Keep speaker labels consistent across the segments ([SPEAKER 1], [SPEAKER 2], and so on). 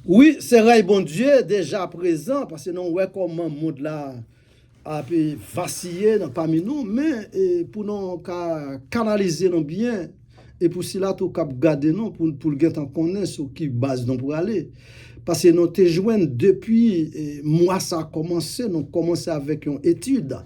[SPEAKER 1] Oui, c'est vrai, bon Dieu, déjà présent, parce que nous, ouais, comment le monde là a pu vaciller parmi nous, mais pour nous canaliser nous bien, et pour cela, tout cap garder nous, pour le en connaître sur qui base nous pour aller. Parce que nous te joignent depuis, moi ça a commencé, nous commençons avec une étude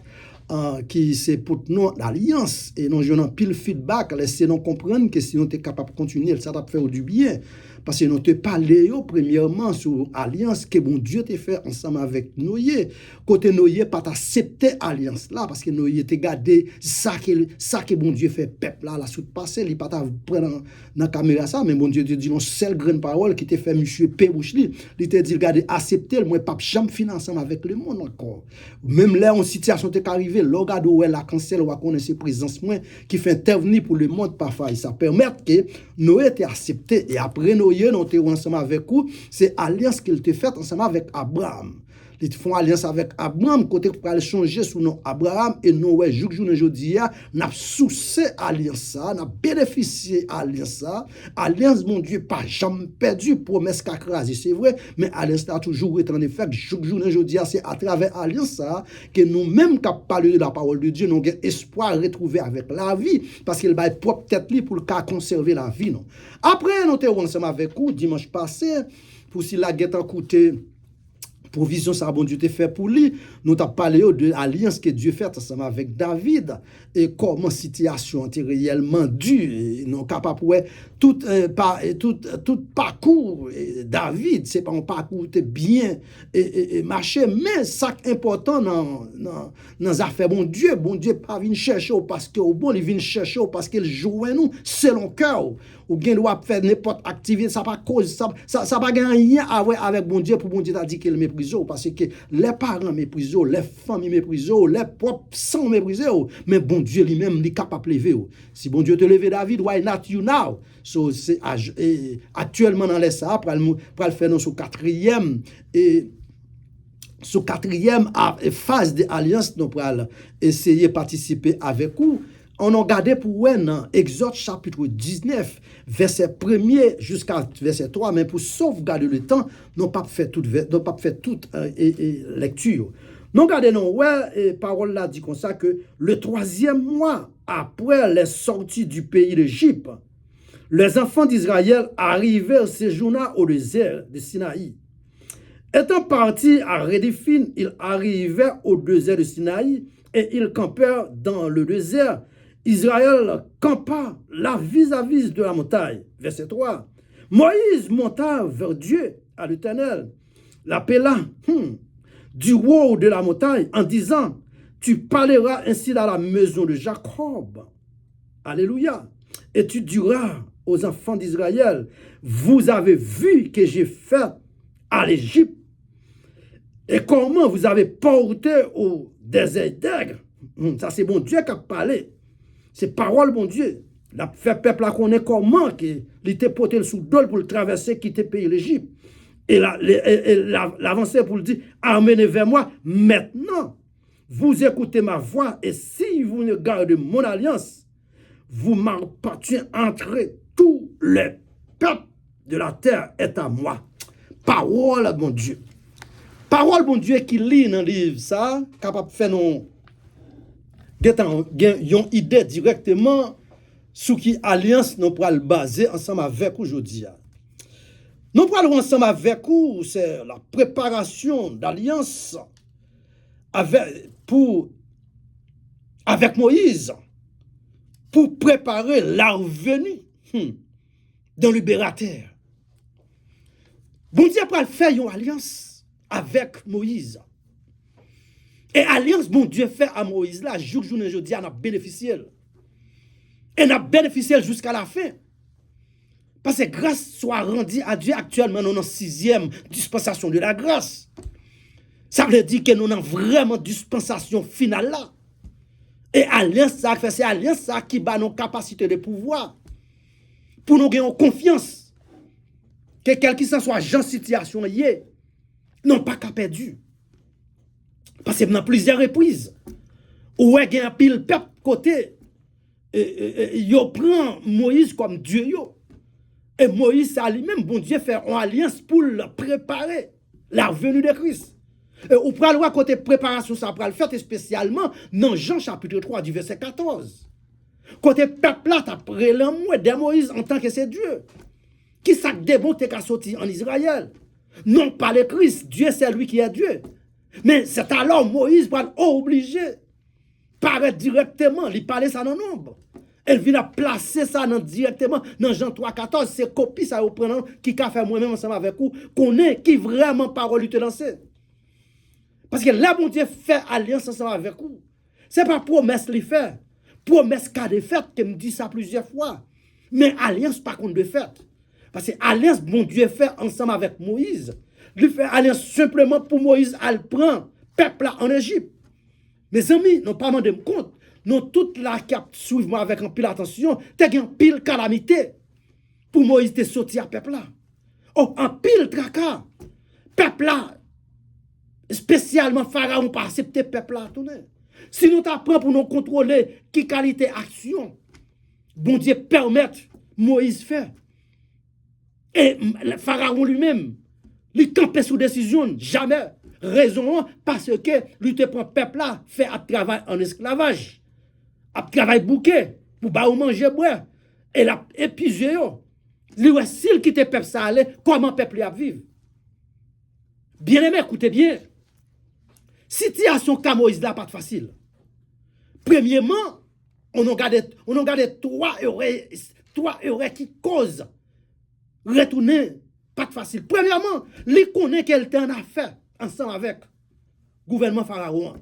[SPEAKER 1] qui c'est pour nous l'alliance, et nous avons pile feedback, laissez nous comprendre que si nous sommes capable de continuer, ça va faire du bien. Parce que nous te parlons premièrement sur l'alliance que bon Dieu t'a fait ensemble avec Noé. Côté Noé, pas accepter l'alliance là, parce que Noé t'a gardé ça que bon Dieu fait peuple là, la suite passée, il pas prendre dans la caméra ça, mais bon Dieu te dit une seule grande parole qui t'a fait monsieur Pérouche li, il t'a dit regardez accepter, moi pas jamais finir ensemble avec le monde encore. Même là en situation t'est arrivé, le regarde où la cancel ou connaître présence moi qui fait intervenir pour le monde parfois, ça permet que Noé t'a accepté et après Noé nous sommes ensemble avec vous, c'est alliance qu'il te fait ensemble avec Abraham. Ils font alliance avec Abraham, côté pour aller changer sous nom Abraham, et nous, ouais, jour aujourd'hui, n'a souci alliance ça, n'a bénéficié alliance ça. Alliance, mon Dieu, pas jamais perdu, promesse qu'a crasé, c'est vrai, mais alliance a toujours été en effet, jour aujourd'hui, c'est à travers alliance ça, que nous-mêmes, qui parlé de la parole de Dieu, nous avons espoir de retrouver avec la vie, parce qu'il va être propre tête pour le cas conserver la vie, non. Après, nous sommes ensemble avec vous, dimanche passé, pour si la guette a coûté, provision ça bon Dieu te fait pour lui, nous t'a parlé de l'alliance que Dieu fait ensemble avec David et comment situation était réellement due, non capable tout parcours David, c'est pas un parcours bien et marché, mais ça important dans les affaires bon Dieu pas vient chercher parce que au bon il vient chercher parce qu'il joue nous selon cœur ou bien doit faire n'importe activité, ça pas cause ça pas rien à voir avec bon Dieu pour bon Dieu t'a dit qu'il méprise parce que les parents méprisent, les familles méprisent, les propres sang méprisent, mais bon Dieu lui-même il est capable de lever. Si bon Dieu te lever David, why not you now? So c'est actuellement dans les ça pour le faire sur quatrième et sous quatrième phase de l'alliance, nous allons essayer de participer avec vous. On a gardé pour dans Exode chapitre 19, verset 1er jusqu'à verset 3, mais pour sauvegarder le temps, nous n'avons pas fait toute lecture. Nous regardons, ouais, parole là dit comme ça que le troisième mois après les sorties du pays d'Égypte, les enfants d'Israël arrivèrent séjourner au désert de Sinaï. Étant partis à Rédiphine, ils arrivèrent au désert de Sinaï et ils campèrent dans le désert. Israël campa là vis-à-vis de la montagne. Verset 3. Moïse monta vers Dieu, à l'Éternel, l'appela du haut de la montagne en disant, tu parleras ainsi dans la maison de Jacob. Alléluia. Et tu diras aux enfants d'Israël, vous avez vu que j'ai fait à l'Égypte et comment vous avez porté au désert d'Aigre. Ça c'est bon Dieu qui a parlé. C'est parole, bon Dieu. La fait peuple à connaître comment il était porté sous dol pour le traverser, quitter le pays l'Égypte. Et l'avancer pour le dire, amenez vers moi. Maintenant, vous écoutez ma voix et si vous ne gardez mon alliance, vous m'appartenez entre tous les peuples de la terre est à moi. Parole, bon Dieu. Parole, bon Dieu, qui lit dans le livre, ça, capable de faire non. Une idée directement sur qui alliance nous pourrons baser ensemble avec aujourd'hui. Nous parlons ensemble avec vous, c'est la préparation d'alliance avec Moïse pour préparer la venue d'un libérateur. Bon Dieu pour faire une alliance avec Moïse. Et alliance, bon Dieu fait à Moïse là, jour aujourd'hui, on a bénéficié. Et on a bénéficié jusqu'à la fin. Parce que grâce soit rendue à Dieu actuellement, nous sommes dans la 6e dispensation de la grâce. Ça veut dire que nous avons vraiment dispensation finale là. Et alliance, ça fait, c'est alliance ça qui bat nos capacités de pouvoir. Pour nous gagner confiance. Que quel qu'il soit, genre situation, non pas qu'à perdu. Parce que dans plusieurs reprises, où il y a un pile peuple côté, il prend Moïse comme Dieu. Et Moïse, ça lui-même, bon Dieu, fait une alliance pour le préparer la venue de Christ. Et on peut voir côté préparation, ça peut le faire spécialement dans Jean chapitre 3 du verset 14. Côté peuple là, après l'amour de Moïse en tant que c'est Dieu. Qui ça démonte qu'à sortir en Israël? Non pas le Christ, Dieu c'est lui qui est Dieu. Mais c'est alors Moïse va obligé paraître directement, lui parler ça dans l'ombre. Elle vient placer ça directement dans Jean 3, 14. C'est copie ça au prenant qui a fait moi-même ensemble avec vous, qu'on est qui vraiment parole lui te lancer. Parce que là, bon Dieu fait alliance ensemble avec vous. Ce n'est pas promesse lui fait. Promesse qu'a de fait, que me dit ça plusieurs fois. Mais alliance par contre de fait. Parce que alliance, bon Dieu fait ensemble avec Moïse. Lui fait alliance simplement pour Moïse, elle prend peuple là en Égypte. Mes amis, non pas de compte. Non, toute la cap suivre moi avec un pile attention, t'as un pile calamité pour Moïse de sortir à peuple là. Oh, un pile tracas. Peuple là, spécialement Pharaon pas accepter peuple là tourner. Si nous t'apprend pour nous contrôler qui qualité action, bon Dieu permettre Moïse faire. Et Pharaon lui-même, il campait sous décision, jamais. Raison parce que lui te prend peuple là, fait un travail en esclavage. Un travail bouquet, pour pas manger boire. Et la épuisé yo. Lui s'il quitte peuple ça aller, comment peuple a vivre? Bien aimé, écoutez bien. Situation qu'a Moïse là pas facile. Premièrement, on a gardé trois erreurs qui causent retourner pas facile. Premièrement, lui connaît qu'elle était en affaire ensemble avec le gouvernement pharaon.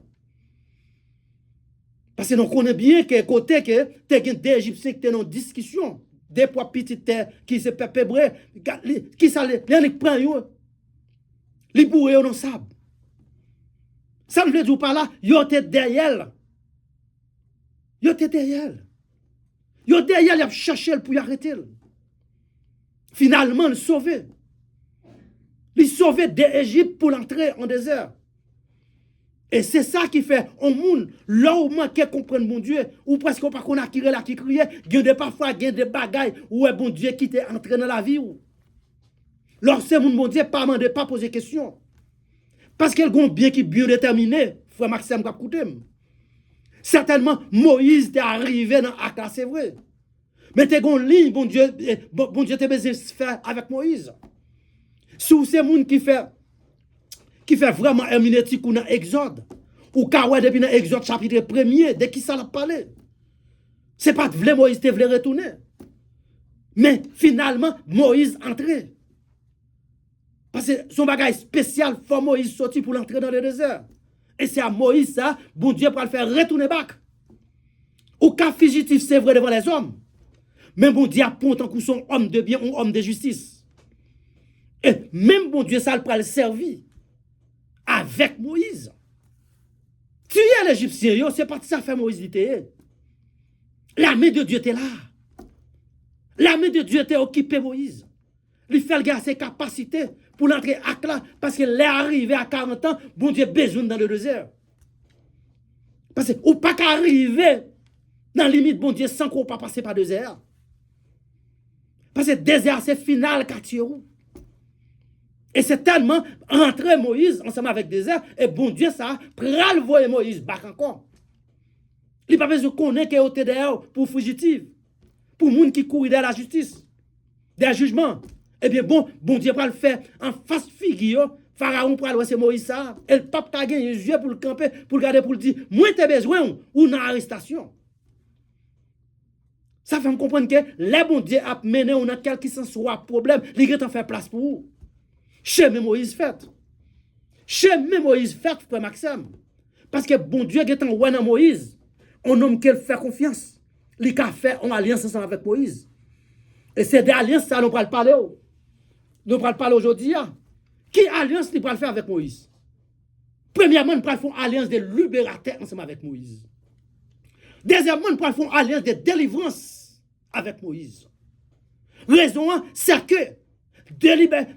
[SPEAKER 1] Parce que nous connaissons bien que côté que des Égyptiens qui étaient en discussion, des poids petits qui se pébré, qui ça les prend yo, les bourré dans le sable. Ça ne veut dire pas là, yo était derrière. Yo était derrière. Yo derrière, il a cherché pour y arrêter. Finalement, il sauvé. Il sauvé d'Égypte pour l'entrer en désert. Et c'est ça qui fait au monde, là où manque comprendre mon Dieu, ou presque pas qu'on a tiré là qui criait, il y a parfois des bagailles où est bon Dieu qui t'est entré dans la vie. Lorsque mon bon Dieu pas demandé, pas poser question. Parce qu'il y a bien qui bien déterminé, frère Maxime Kapkoutem. Certainement, Moïse est arrivé dans Akla, c'est vrai. Mais tu as une ligne, bon Dieu t'a besoin de faire avec Moïse. Si c'est monde qui fait vraiment herméneutique ou dans Exode, ou quand depuis dans Exode chapitre 1er, de qui ça l'a parlé. C'est pas de Moïse te voulait retourner. Mais finalement, Moïse entré. Parce que son bagage spécial, faut Moïse sortir pour l'entrer dans le désert. Et c'est à Moïse ça, bon Dieu pour le faire retourner back. Ou cas fugitif, c'est vrai devant les hommes. Mais bon Dieu apprend tant que son homme de bien ou homme de justice. Et même bon Dieu ça le le servir avec Moïse. Tu es l'Égyptien, c'est pas ça fait Moïse était. L'armée de Dieu était là. L'armée de Dieu était occupée Moïse. Il fait le ses capacités pour l'entrer à Akla parce qu'il est arrivé à 40 ans, bon Dieu besoin dans le désert. Parce que ou pas qu'arriver dans la limite bon Dieu sans qu'on pas passer par le désert. Parce que le désert c'est final Katirou. Et c'est tellement entrer Moïse ensemble avec le désert et bon Dieu ça pral voyer Moïse back encore. Il pas besoin de connaître qu'il était dehors pour fugitif, pour monde qui court derrière la justice, des jugements. Eh bien, bon Dieu va le faire en face figure. Pharaon pour aller c'est Moïse ça. Et le pape a gagné les yeux pour le camper, pour le garder, pour le dire, moi t'as besoin ou dans l'arrestation. Ça fait me comprendre que les bon Dieu a mené on a quelque qui soit problème, il est en faire place pour vous. Chez Moïse fait. Chez Moïse fait, frère Maxime. Parce que bon Dieu est en ouais dans Moïse. Un homme qui fait confiance. Il a fait en alliance ensemble avec Moïse. Et c'est des alliances, ça, nous allons parler. Nous allons parler aujourd'hui. Qui alliance nous allons faire avec Moïse? Premièrement, nous allons faire une alliance de libérateur ensemble avec Moïse. Deuxièmement, nous allons faire une alliance de délivrance avec Moïse. Raison, c'est que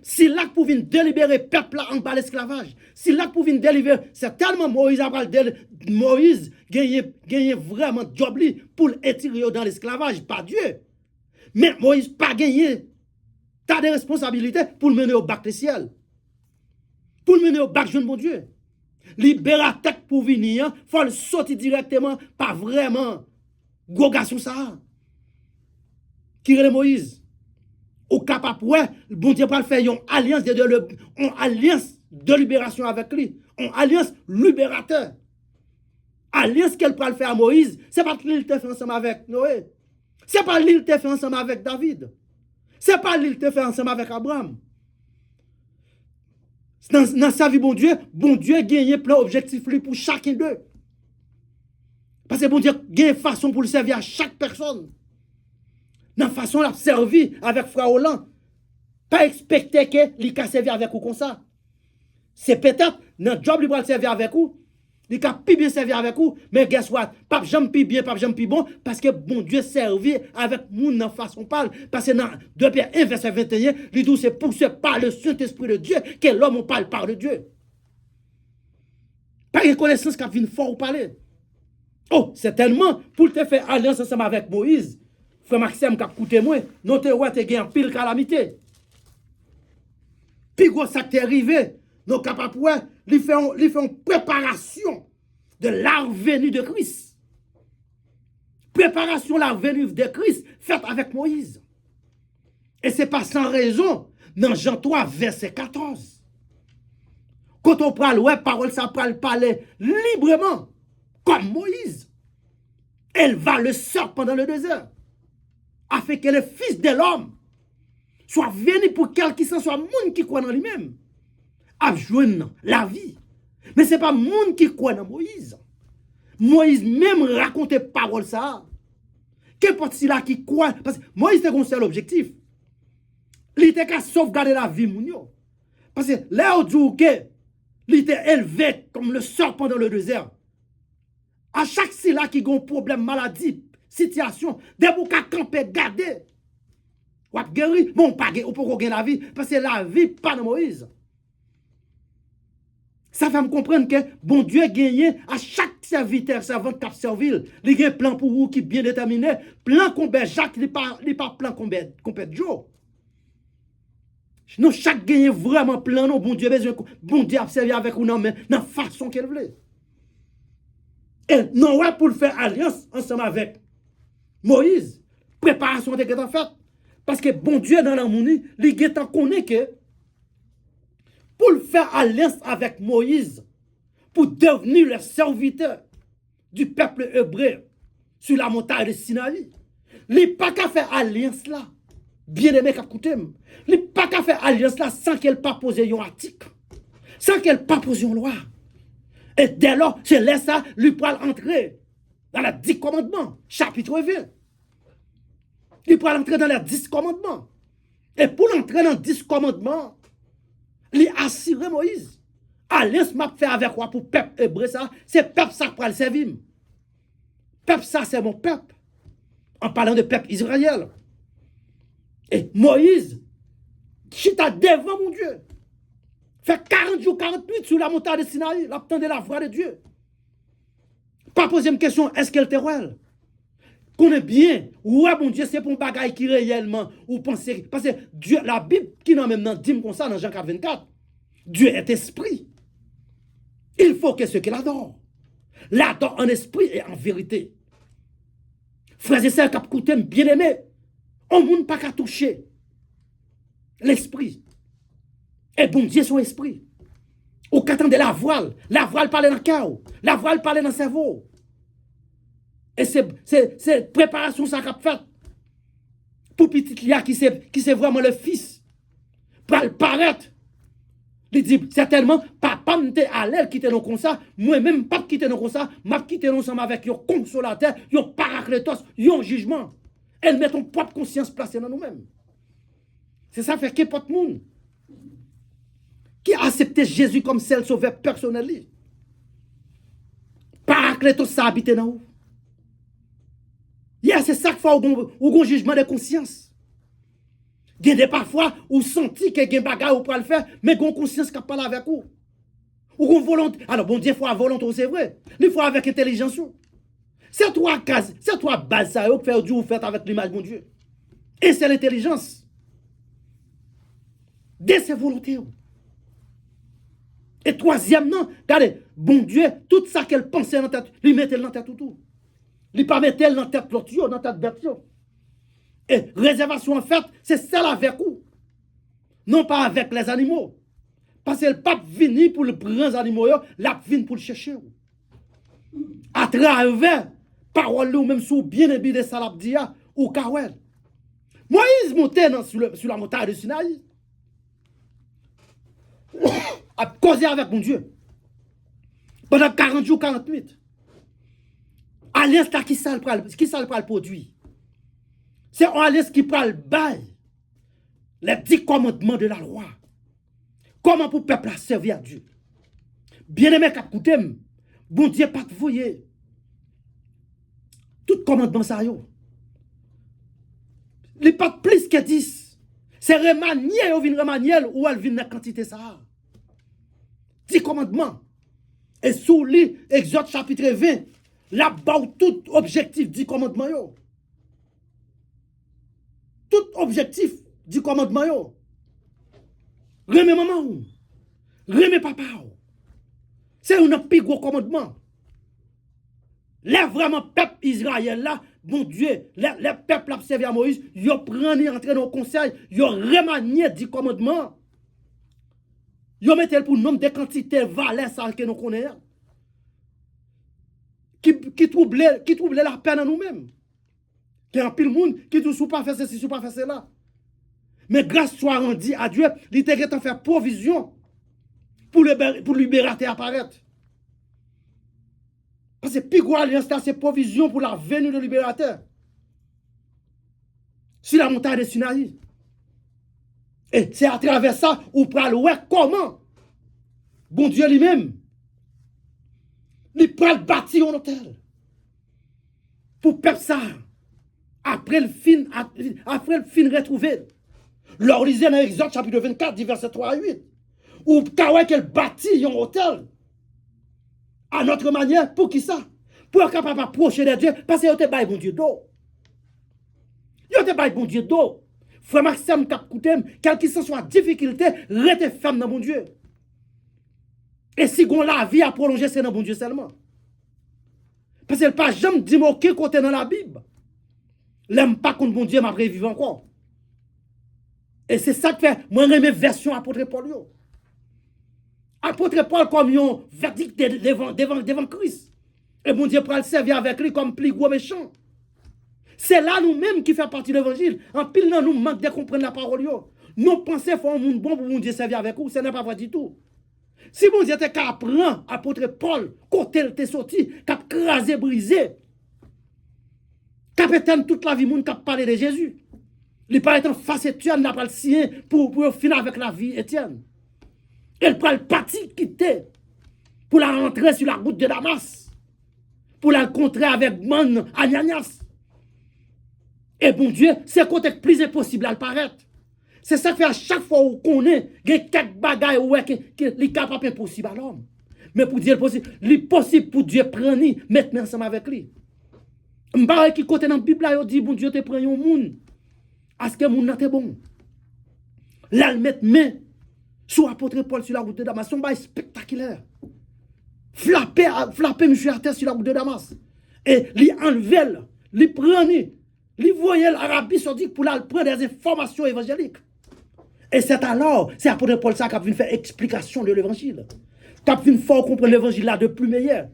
[SPEAKER 1] si là pour venir délibérer le peuple en bas l'esclavage, si là pour venir délivrer, c'est tellement Moïse gagne vraiment job pour étirer dans l'esclavage, pas Dieu. Mais Moïse pas gagné Tu as des responsabilités pour le mener au bac des ciels. Pour le mener au bac, jeune bon Dieu. Libérer tête pour venir, il faut le sortir directement, pas vraiment. Gros garçon ça. Qui est Moïse? Au capable, ouais, bon Dieu va faire une alliance de libération avec lui. Une alliance libérateur. Alliance qu'elle peut faire à Moïse, c'est pas l'île te fait ensemble avec Noé. C'est pas l'île te fait ensemble avec David. C'est pas l'île te fait ensemble avec Abraham. Dans sa vie, bon Dieu gagne plein d'objectifs pour chacun d'eux. Parce que bon Dieu gagne une façon pour le servir à chaque personne. Dans la façon de servir avec Frère Hollande. Pas expecter qu'il va servir avec vous comme ça. C'est peut-être notre job, il va servir avec vous. Il va plus bien servir avec vous. Mais guess what? Pas jamais plus bien, pas jamais plus bon. Parce que bon Dieu servir avec nous dans la façon de parler. Parce que dans 2 Pierre 1, verset 21, il dit c'est poussé par le Saint-Esprit de Dieu que l'homme parle par de Dieu. Pas une connaissance qui vient fort ou parler. Oh, c'est tellement pour te faire alliance ensemble avec Moïse. Frère Maxime qui a écouté moi, non te ouais te gagne pile calamité. Puis gros ça t'est arrivé, non capable ouais, il fait une préparation de la venue de Christ. Préparation de la venue de Christ faite avec Moïse. Et c'est pas sans raison dans Jean 3 verset 14. Quand on parle ouais parole ça parler librement comme Moïse. Elle va le sortir pendant le désert. Afin que le Fils de l'homme soit venu pour quelqu'un qui soit monde qui croit dans lui-même. A joindre la vie. Mais ce n'est pas monde qui croit dans Moïse. Moïse même racontait parole ça. Qu'importe si là qui croit. Parce que Moïse était un seul objectif. Il était qu'à sauvegarder la vie, mounio. Parce que là où dit que il était élevé comme le serpent dans le désert. À chaque si là qui a un problème, maladie, situation, des boucs à camper, garder. Ou à guérir, bon, pas guérir, ou pour gagner la vie, parce que la vie, pas de Moïse. Ça fait me comprendre que bon Dieu gagne à chaque serviteur, servante qui a servi. Il y a un plan pour vous qui est bien déterminé. Plan combat Jacques, il n'est pas plan combat Joe. Non, chaque gagne vraiment plan, non, bon Dieu besoin, bon Dieu a servi avec vous, non, mais dans la façon qu'elle voulait. Et non, ouais, pour faire alliance ensemble avec Moïse, préparation de en fait. Parce que bon Dieu dans l'harmonie, il connaît que pour faire alliance avec Moïse, pour devenir le serviteur du peuple hébreu sur la montagne de Sinaï, il n'est pas qu'à faire alliance là, bien aimé qu'à écouter, il n'est pas qu'à faire alliance là sans qu'elle pas poser un article, sans qu'elle pas poser une loi. Et dès lors, je laisse ça, lui pour entrer dans les 10 commandements, chapitre 20. Il peut entrer dans les 10 commandements. Et pour entrer dans les 10 commandements, il assure Moïse. Alliance m'a fait avec moi pour peuple hébreu ça, c'est peuple ça pour le servir. Peuple ça, c'est mon peuple. En parlant de peuple Israël. Et Moïse, chita devant mon Dieu. Fait 40 jours, 48 sur la montagne de Sinaï, l'attendait la voix de Dieu. Pas poser une question, est-ce qu'elle était royale? Connaît bien, ouais, mon Dieu, c'est pour un bagage qui réellement, ou penser, parce que Dieu, la Bible qui n'a même dit comme ça dans Jean 24, Dieu est esprit. Il faut que ce qu'il adore, l'adore en esprit et en vérité. Frères et sœurs, qui écoutent, bien aimés, on ne peut pas qu'à toucher l'esprit. Et bon Dieu, son esprit. Ou qu'attendait la voile parlait dans le cœur, la voile parlait dans le cerveau. Et c'est préparation ça qu'a fait pour petit Lia qui c'est vraiment le fils. Pour le paraître. Il dit certainement papa m'était à l'aile qui était non comme ça, moi-même pas quitter non comme ça, m'a quitté ensemble avec un consolateur, un paraclétos, un jugement. Elle met ton propre conscience placée dans nous-mêmes. C'est ça fait qu'importe monde qui a accepté Jésus comme seul sauveur personnel. Paraclétos ça habite dans vous. C'est ça qu'il faut au jugement de conscience. Il y a des parfois où senti que y a un bagage ou pas le faire, mais qu'on conscience qui parle avec vous. Ou qu'on volonté. Alors bon Dieu, il faut avoir volonté, c'est vrai. Il faut avec intelligence. C'est trois cases, c'est trois bases ça que faire Dieu ou fait avec l'image de mon Dieu. Et c'est l'intelligence.
[SPEAKER 2] de ses volontés. Et troisièmement, regardez, bon Dieu, tout ça qu'elle pensait dans la tête, lui mettait dans la tête tout. Il pas mettait dans la tête l'autre, dans la tête bête. Et réservation en fait, c'est celle avec vous. Non pas avec les animaux. Parce que le pape vini pour le prendre les animaux, la vini pour le chercher. À travers parole ou même sous bien aimé de Salabdia ou Kawel. Moïse montait sur la montagne de Sinaï. A causé avec mon Dieu. Pendant 40 jours, 48. À l'instant qui ça le produit. C'est un alliance qui prend le bail. Les 10 commandements de la loi. Comment pour le peuple a servi à Dieu. Bien aimé Kapkoutem, bon Dieu pas te voyer. Tout commandement ça yo. Il n'est pas plus que 10. C'est remanier ou vin remanier ou elle vient dans quantité ça. 10 commandements. Et sous lui, Exode chapitre 20, là-bas tout objectif 10 commandements yo. Tout objectif du commandement yo. Remets maman, remets papa. C'est un plus gros commandement. Les vraiment peuple Israël là, bon Dieu, les peuples qui servi à Moïse, ils prennent entrer dans le conseil, ils remanié du commandement. Ils mettent pour nombre de quantités valeurs ça que nous connaissons. Qui troublait la peine à nous-mêmes. Qui a un pile monde qui ne sous pas faire ceci, sous pas faire cela. Mais grâce soit rendue à Dieu, il était en faire provision pour libérateur apparaître. Parce que plus gros alliance là, c'est provision pour la venue de libérateur. Sur la montagne de Sinaï. Et c'est à travers ça où prend le ouais comment bon Dieu lui-même il prend le bâtir un hôtel pour peuple ça. Après le fin retrouvé. Leur lisez dans Exode chapitre 24, verset 3 à 8. Où Kawai qu'elle bâtit un hôtel. À notre manière, pour qui ça? Pour être capable d'approcher de Dieu, parce que vous avez bon Dieu d'eau. Vous avez bon Dieu d'eau. Frère Maxime Kapkoutem, quelle que soit difficulté, restez ferme dans bon Dieu. Et si on la vie à prolonger, c'est dans bon Dieu seulement. Parce qu'elle pas jamais dit moquer côté dans la Bible. L'aime pas contre bon Dieu, m'a vivre encore. Et c'est ça que fait, moi, j'aime version apôtre Paul. Apôtre Paul comme un verdict devant Christ. Et bon Dieu prend le servir avec lui comme plus gros méchant. C'est là nous-mêmes qui fait partie de l'évangile. En pile, nous manque de comprendre la parole. Nous pensons faire un monde bon pour bon Dieu servir avec nous. Ce n'est pas vrai du tout. Si bon Dieu était qu'à prendre apôtre Paul, côté il était sorti, qu'à craser, briser, qu'à éteindre toute la vie, monde qu'à parler de Jésus. Il pas être face Étienne, n'a pas le sien pour finir avec la vie Étienne. Il prend le parti quitter pour la rentrer sur la route de Damas, pour la rencontrer avec Man Ananias. Et bon Dieu, c'est côté plus impossible à le paraître. C'est ça que fait à chaque fois où on est, il y a quelques bagailles qui sont capables impossible à l'homme. Mais pour Dieu, il est possible pour Dieu prendre, mettre ensemble avec lui. M'barre qui côté dans la Bible, il dit, bon Dieu, te prend un monde. Est-ce que le monde est bon? Là, il met main sur l'apôtre Paul sur la route de Damas. C'est un bail spectaculaire. Flapper monsieur à terre sur la route de Damas. Et il enlever, il prend, il voyait l'Arabie Saoudite pour prendre des informations évangéliques. Et c'est alors, c'est l'apôtre Paul ça qui a venu faire explication de l'évangile. Qui a venu faire comprendre l'évangile là de plus meilleur.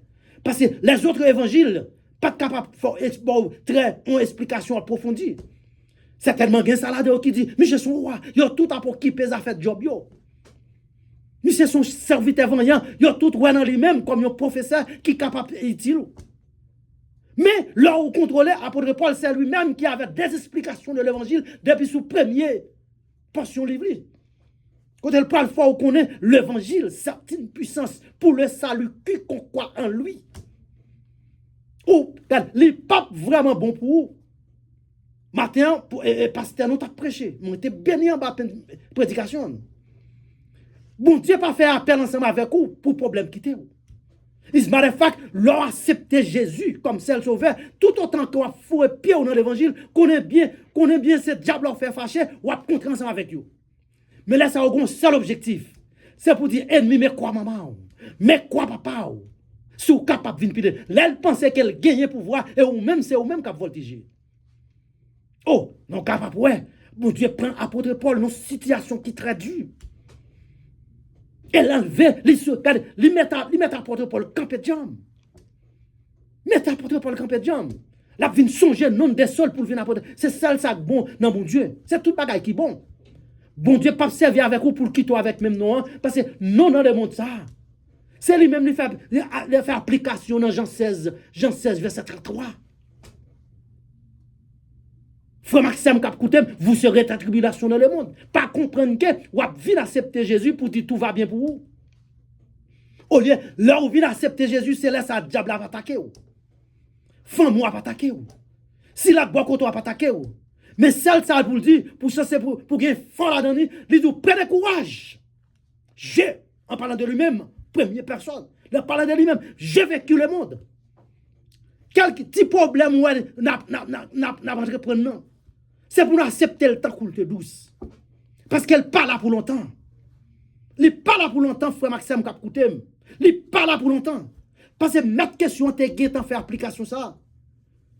[SPEAKER 2] Parce que les autres évangiles, pas capables de faire une explication approfondie. Certainement, il y a un salade qui dit, Monsieur son roi, il y a tout à pour qui pèse à faire job. Monsieur son serviteur voyant, il y a tout roi dans lui-même comme un professeur qui est capable d'utile. Mais là où contrôlait, apôtre Paul, c'est lui-même qui avait des explications de l'évangile depuis son premier portion livrée. Quand elle parle fort, on connaît l'évangile, c'est une puissance pour le salut quiconque croit en lui. Ou, les papes vraiment bons pour vous. Matin, pasteur, nous t'as prêché. Nous était béni en bas prédication. Bon Dieu pas fait appel ensemble avec vous pour problème quitter vous. Is matter of fact, l'on accepté Jésus comme seul sauveur, tout autant qu'on a foué pied dans l'évangile, connaît bien ce diable leur fait fâcher, ou a contre ensemble avec vous. Mais là, ça a un seul objectif. C'est pour dire, ennemi, mais quoi maman? Mais quoi papa? Si vous êtes capable de venir piller. Là, elle pensait qu'elle gagnait pouvoir et ou même, c'est vous-même qui voltiger. Oh, non capable, ouais. Mon Dieu prend apôtre Paul dans une situation qui est très dure. Elle enlevait, il met apôtre Paul campé de jambe. Met apôtre Paul campé de jambe. La vient songer non des sols pour venir apporter. C'est ça ça bon dans mon Dieu. C'est tout bagaille qui bon. Bon Dieu pas servir avec vous pour quitter avec même non parce que non dans le monde ça. C'est lui-même lui fait application dans Jean 16 verset 33. Frère Maxime Capcoutem, vous serez en tribulation dans le monde. Pas comprendre que vous venez accepter Jésus pour dire tout va bien pour vous. Au lieu, là où vous venez accepter Jésus, c'est là ça diable va attaquer vous. Femme moi pas attaquer vous. Si la bois contre pas attaquer vous. Mais celle ça pour dire pour ça c'est pour gagner fort là dedans, il dit prenez courage. J'ai en parlant de lui-même, première personne, en parlant de lui-même, j'ai vécu le monde. Quel petit problème n'a entrepris non. C'est pour nous accepter le temps qu'on te douce. Parce qu'elle pas là pour longtemps. Elle n'est pas là pour longtemps, frère Maxime Capcoutem. Elle n'est pas là pour longtemps. Parce que mettre question, t'es gagné, t'en fait application ça.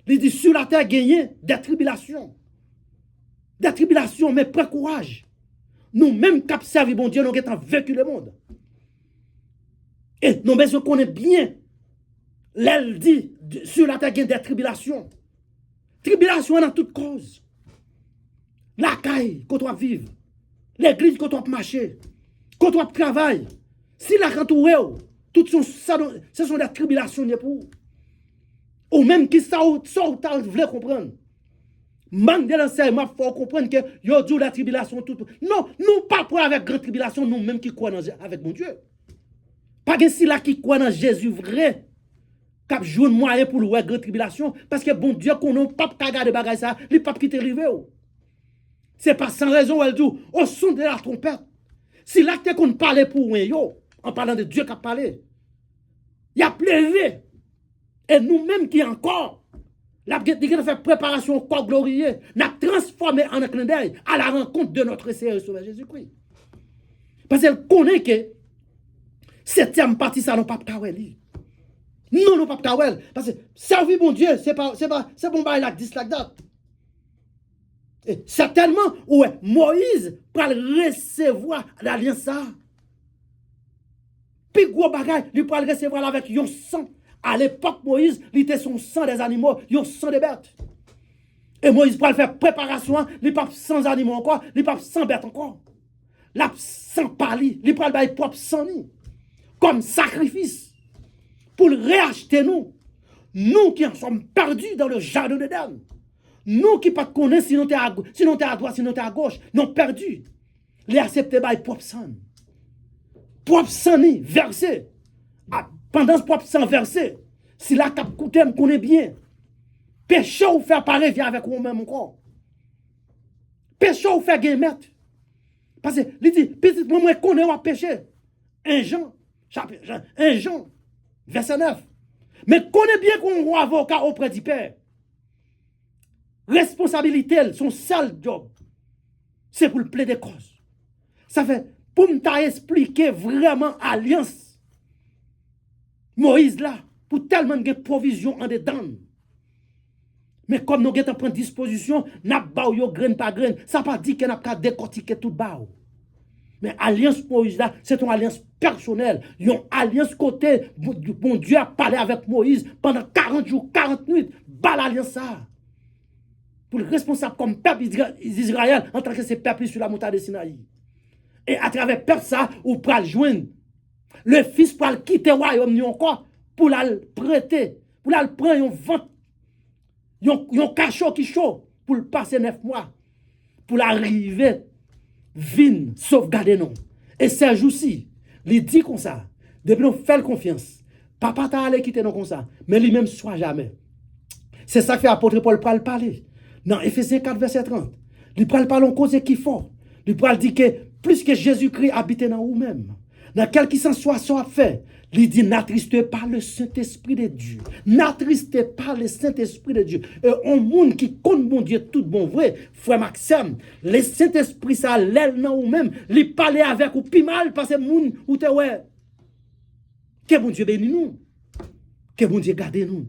[SPEAKER 2] Il dit sur la terre, gagner des tribulations. Des tribulations, mais prends courage. Nous, même cap servi, bon Dieu, nous avons vécu le monde. Et nous, besoin qu'on est bien. L'elle dit sur la terre, gagner des tribulations. Tribulation dans toute cause. La caille, quand on vivre. L'église, quand on marcher. Quand on travaille. Si la rentourée, ce sont des tribulations pour. Ou même qui ça ou voulez comprendre. Manque de l'enseignement, il faut comprendre que yo dit la tribulation tout. Non, nous pas pour avec grande tribulation, nous même qui croyons avec mon Dieu. Pas que si là qui croit dans Jésus vrai, cap joue moyen pour le grande tribulation parce que bon Dieu qu'on n'a pas regarder bagay ça, il pas quitter river. C'est pas sans raison elle dit au son de la trompette. Si là qu'on parlait pour yo, en parlant de Dieu qui a parlé. Il a pleuvé. Et nous-mêmes qui encore, la fait préparation au corps glorieux, n'a transformé en un clin d'œil à la rencontre de notre Seigneur Sauveur Jésus-Christ. Parce qu'elle connaît que septième partie, ça n'a pas de kawel. Non, pas de kawel. Parce que servir mon Dieu, c'est bon bail like this, like that. Et certainement, ouais, Moïse va recevoir l'alliance ça. Puis gros bagage, il va recevoir avec yon sang. À l'époque, Moïse, il était son sang des animaux, yon sang des bêtes. Et Moïse va faire préparation, il pas sans animaux encore, il pas sans bêtes encore. La sans parler, il va faire propre sang comme sacrifice pour réacheter nous. Nous qui en sommes perdus dans le jardin d'Éden. Nous qui ne connaissons pas si nous sommes à droite, si nous sommes à gauche, nous sommes perdus. Les accepter par propre sang. Propre sang versé. Pendant ce propre sang versé, si la cap coûte, on connaît bien. Péché ou faire parler vient avec vous-même encore. Péché ou faire gagner. Parce que, il dit, petit moment, on connaît ou péché. 1 Jean, verset 9. Mais connaît bien qu'on est avocat auprès du Père. Responsabilité, son seul job, c'est pour le plaider cause. Ça fait, pour me expliquer vraiment alliance, Moïse là, pour tellement de provisions en dedans. Mais comme nous avons pris disposition, nous avons grain par grain, ça ne veut pas dire qu'on n'a pas décortiquer tout bas. Mais alliance Moïse là, c'est une alliance personnelle. Une alliance côté, bon Dieu a parlé avec Moïse pendant 40 jours, 40 nuits. Bah l'alliance ça. Pour le responsable comme peuple d'Israël, en tant que ces peuples sur la montagne de Sinaï. Et à travers peuple ça, ou pour le joindre. Le fils pour le quitter le royaume encore, pour le prêter, pour le prendre un vent, un cachot qui chaud, pour le passer 9 mois, pour l'arriver, vin, sauvegarder nous. Et ces jours-ci, il dit comme ça, depuis nous faire confiance, papa t'a allé quitter nous comme ça, mais lui-même soit jamais. C'est ça que fait apôtre Paul pour le parler. Dans Ephésiens 4, verset 30, il parle en cause qui fort. Il parle dire que plus que Jésus-Christ habite dans vous-même, Dans quel qui s'en soit fait, il dit n'attristez pas le Saint-Esprit de Dieu. N'attristez pas le Saint-Esprit de Dieu. Et un monde qui compte bon Dieu, tout bon vrai, frère Maxime, le Saint-Esprit, ça l'aile dans ou même, il parle avec ou pi mal, parce que monde ou te ouais. Que bon Dieu bénisse nous. Que bon Dieu garde nous.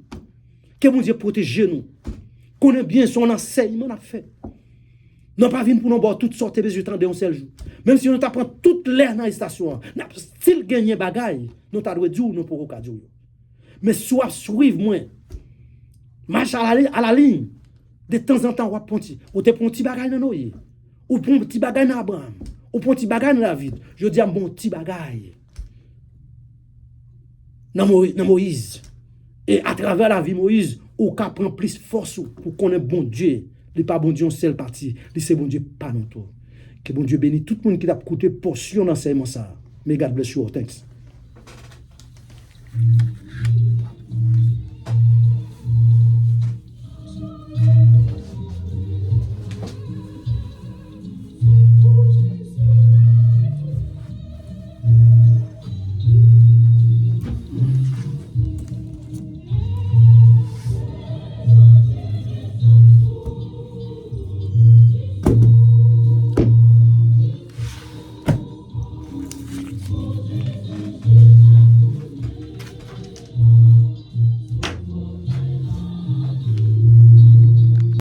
[SPEAKER 2] Que bon Dieu protège nous. Connaît bien son enseignement a fait. Non pas venir pour nous boire toutes sortes de résultats de un seul jour. Même si nous t'apprend toute l'air dans la station, s'il gagne bagaille, nous t'avons dit nous pour pas dire. Mais soit suivre moi. Marche à la ligne. De temps en temps, ou te prends un petit bagaille dans Noé. Ou prends un petit bagaille dans Abraham. Ou prends un petit bagaille dans David. Je dis un bon petit bagaille. Dans Moïse. Et à travers la vie Moïse, ou qu'à prendre plus force pour connaître bon Dieu. Il n'est pas bon Dieu en seul parti. Il c'est bon Dieu pas non tout. Que bon Dieu bénisse tout le monde qui t'a écouté portion d'enseignement ça. May God bless you all. Thanks.